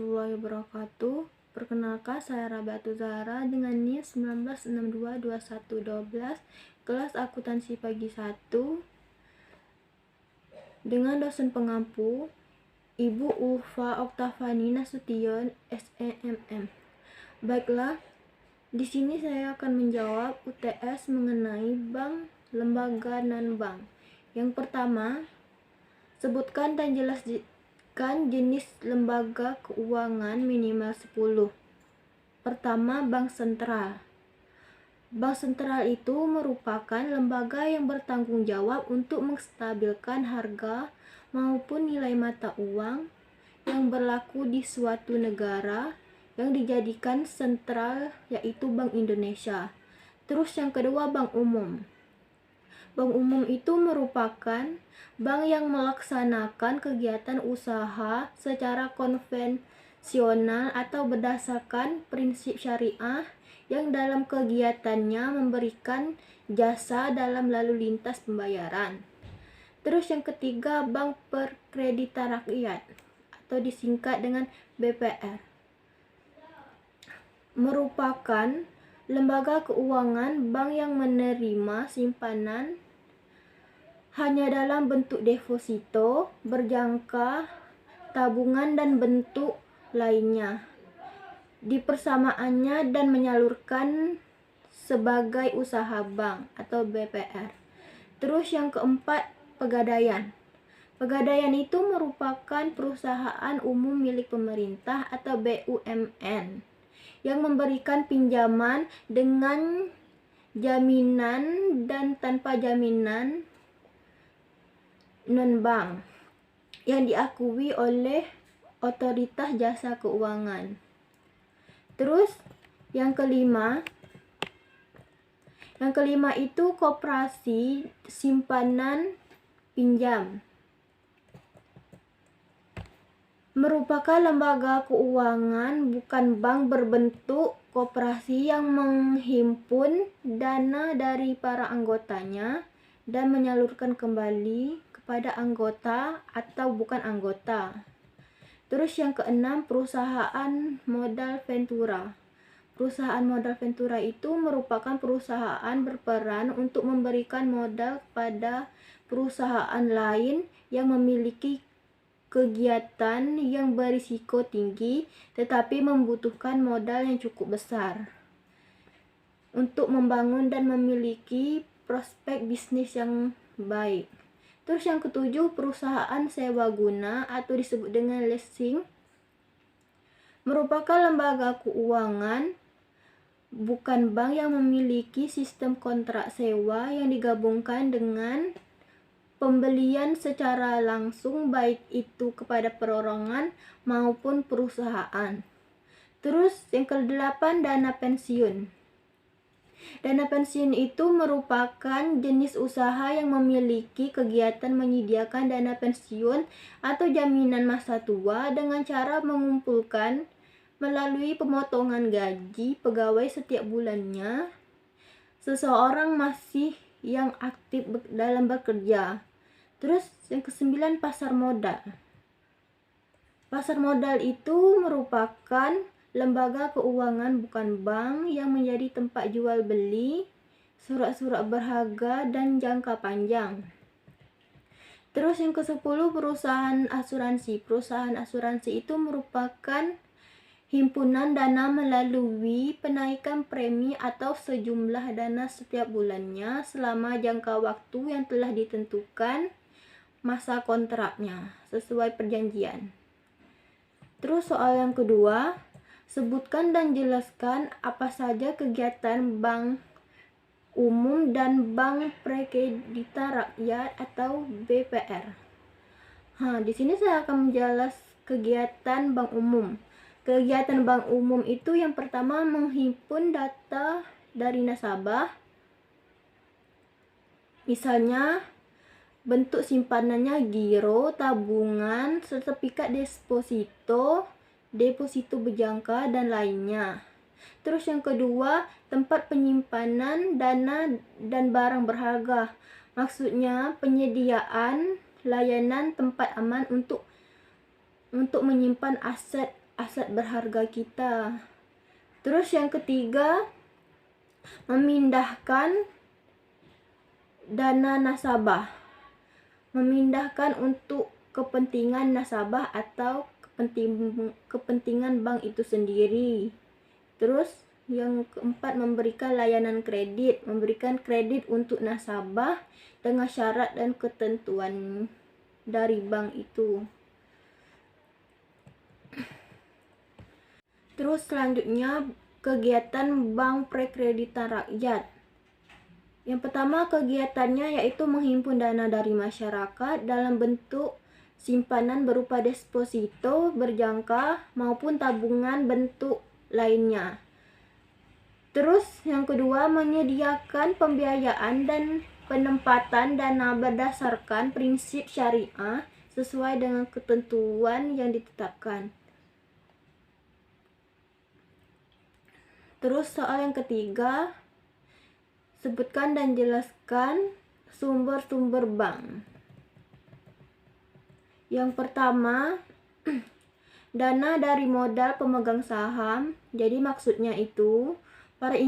warahmatullahi wabarakatuh. Perkenalkan, saya Rabiatul Zahra dengan NIM 19622112, kelas akuntansi pagi 1, dengan dosen pengampu Ibu Ulfa Oktavani Nasution, SEMM. Baiklah, di sini saya akan menjawab UTS mengenai bank, lembaga, dan bank. Yang pertama, sebutkan dan jelaskan jenis lembaga keuangan minimal 10. Pertama, bank sentral. Bank sentral itu merupakan lembaga yang bertanggung jawab untuk menstabilkan harga maupun nilai mata uang yang berlaku di suatu negara yang dijadikan sentral, yaitu Bank Indonesia. Terus yang kedua, bank umum. Bank umum itu merupakan bank yang melaksanakan kegiatan usaha secara konvensional atau berdasarkan prinsip syariah yang dalam kegiatannya memberikan jasa dalam lalu lintas pembayaran. Terus yang ketiga, Bank Perkreditan Rakyat atau disingkat dengan BPR. Merupakan lembaga keuangan bank yang menerima simpanan hanya dalam bentuk deposito, berjangka, tabungan, dan bentuk lainnya di persamaannya dan menyalurkan sebagai usaha bank atau BPR. Terus yang keempat, pegadaian. Pegadaian itu merupakan perusahaan umum milik pemerintah atau BUMN yang memberikan pinjaman dengan jaminan dan tanpa jaminan non-bank yang diakui oleh otoritas jasa keuangan. Terus yang kelima itu koperasi simpanan pinjam. Merupakan lembaga keuangan bukan bank berbentuk koperasi yang menghimpun dana dari para anggotanya dan menyalurkan kembali kepada anggota atau bukan anggota. Terus yang keenam, perusahaan modal ventura. Perusahaan modal ventura itu merupakan perusahaan berperan untuk memberikan modal kepada perusahaan lain yang memiliki kegiatan yang berisiko tinggi tetapi membutuhkan modal yang cukup besar untuk membangun dan memiliki prospek bisnis yang baik. Terus yang ketujuh, perusahaan sewa guna atau disebut dengan leasing. Merupakan lembaga keuangan bukan bank yang memiliki sistem kontrak sewa yang digabungkan dengan pembelian secara langsung baik itu kepada perorangan maupun perusahaan. Terus yang ke-8, dana pensiun. Dana pensiun itu merupakan jenis usaha yang memiliki kegiatan menyediakan dana pensiun atau jaminan masa tua dengan cara mengumpulkan melalui pemotongan gaji pegawai setiap bulannya seseorang masih yang aktif dalam bekerja. Terus yang ke-9, pasar modal. Pasar modal itu merupakan lembaga keuangan bukan bank yang menjadi tempat jual beli surat-surat berharga dan jangka panjang. Terus yang ke-10, perusahaan asuransi. Perusahaan asuransi itu merupakan himpunan dana melalui penaikan premi atau sejumlah dana setiap bulannya selama jangka waktu yang telah ditentukan masa kontraknya sesuai perjanjian. Terus soal yang kedua, sebutkan dan jelaskan apa saja kegiatan bank umum dan bank perkreditan rakyat atau BPR. Di sini saya akan menjelas kegiatan bank umum. Kegiatan bank umum itu yang pertama menghimpun data dari nasabah. Misalnya bentuk simpanannya giro, tabungan, sertifikat deposito, deposito berjangka, dan lainnya. Terus yang kedua, tempat penyimpanan dana dan barang berharga. Maksudnya penyediaan layanan tempat aman untuk menyimpan aset aset berharga kita. Terus yang ketiga, memindahkan dana nasabah. Memindahkan untuk kepentingan nasabah atau kepentingan bank itu sendiri. Terus yang keempat, memberikan layanan kredit. Memberikan kredit untuk nasabah dengan syarat dan ketentuan dari bank itu. Terus selanjutnya, kegiatan bank prekreditan rakyat. Yang pertama, kegiatannya yaitu menghimpun dana dari masyarakat dalam bentuk simpanan berupa deposito berjangka maupun tabungan bentuk lainnya. Terus yang kedua, menyediakan pembiayaan dan penempatan dana berdasarkan prinsip syariah sesuai dengan ketentuan yang ditetapkan. Terus soal yang ketiga, sebutkan dan jelaskan sumber-sumber bank. Yang pertama, dana dari modal pemegang saham. Jadi maksudnya itu para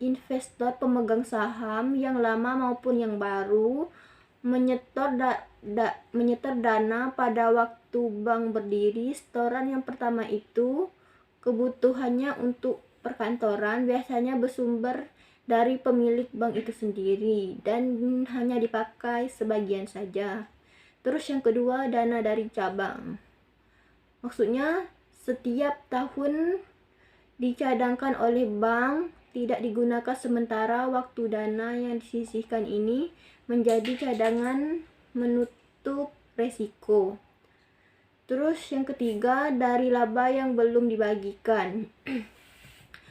investor pemegang saham yang lama maupun yang baru menyetor dana pada waktu bank berdiri. Setoran yang pertama itu kebutuhannya untuk perkantoran biasanya bersumber dari pemilik bank itu sendiri dan hanya dipakai sebagian saja. Terus yang kedua, dana dari cabang. Maksudnya setiap tahun dicadangkan oleh bank, tidak digunakan sementara waktu. Dana yang disisihkan ini menjadi cadangan menutup resiko. Terus yang ketiga, dari laba yang belum dibagikan.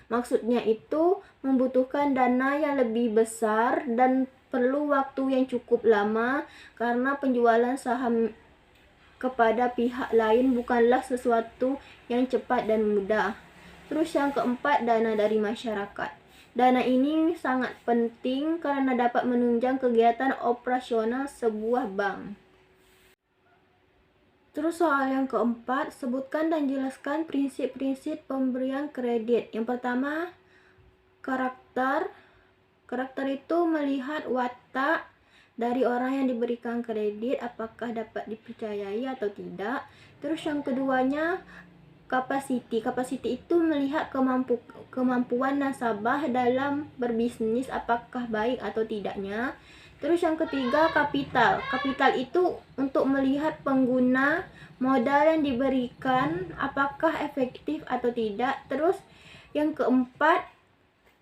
Maksudnya itu membutuhkan dana yang lebih besar dan perlu waktu yang cukup lama karena penjualan saham kepada pihak lain bukanlah sesuatu yang cepat dan mudah. Terus yang keempat, dana dari masyarakat. Dana ini sangat penting karena dapat menunjang kegiatan operasional sebuah bank. Terus soal yang keempat, sebutkan dan jelaskan prinsip-prinsip pemberian kredit. Yang pertama, karakter. Karakter itu melihat watak dari orang yang diberikan kredit, apakah dapat dipercayai atau tidak. Terus yang keduanya, capacity. Capacity itu melihat kemampuan nasabah dalam berbisnis, apakah baik atau tidaknya. Terus yang ketiga, kapital. Kapital itu untuk melihat pengguna modal yang diberikan apakah efektif atau tidak. Terus yang keempat,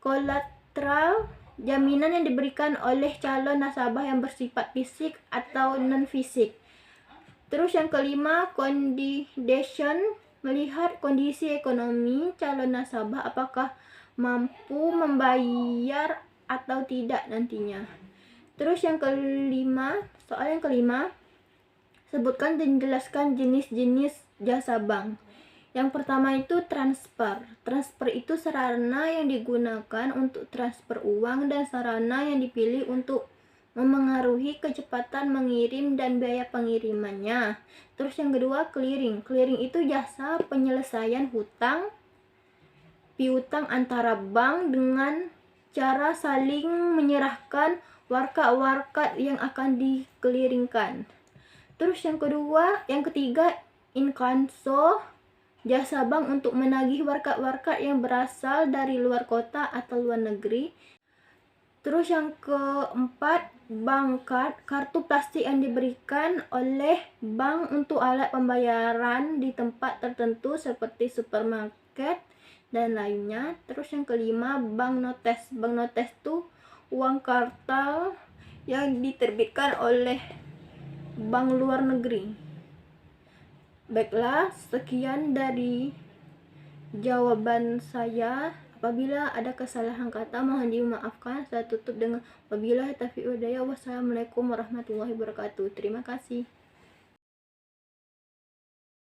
kolateral. Jaminan yang diberikan oleh calon nasabah yang bersifat fisik atau non-fisik. Terus yang kelima, condition. Melihat kondisi ekonomi calon nasabah apakah mampu membayar atau tidak nantinya. Terus yang kelima, soal yang kelima, sebutkan dan jelaskan jenis-jenis jasa bank. Yang pertama itu transfer. Transfer itu sarana yang digunakan untuk transfer uang dan sarana yang dipilih untuk memengaruhi kecepatan mengirim dan biaya pengirimannya. Terus yang kedua, clearing. Clearing itu jasa penyelesaian hutang piutang antara bank dengan cara saling menyerahkan warkat-warkat yang akan dikeliringkan. Terus yang ketiga, inkasso. Jasa bank untuk menagih warkat-warkat yang berasal dari luar kota atau luar negeri. Terus yang keempat, bank card. Kartu plastik yang diberikan oleh bank untuk alat pembayaran di tempat tertentu seperti supermarket dan lainnya. Terus yang kelima, bank notes. Bank notes itu uang kartal yang diterbitkan oleh bank luar negeri. Baiklah, sekian dari jawaban saya. Apabila ada kesalahan kata mohon dimaafkan. Saya tutup dengan wabillahi taufiq wal hidayah. Wassalamualaikum warahmatullahi wabarakatuh. Terima kasih.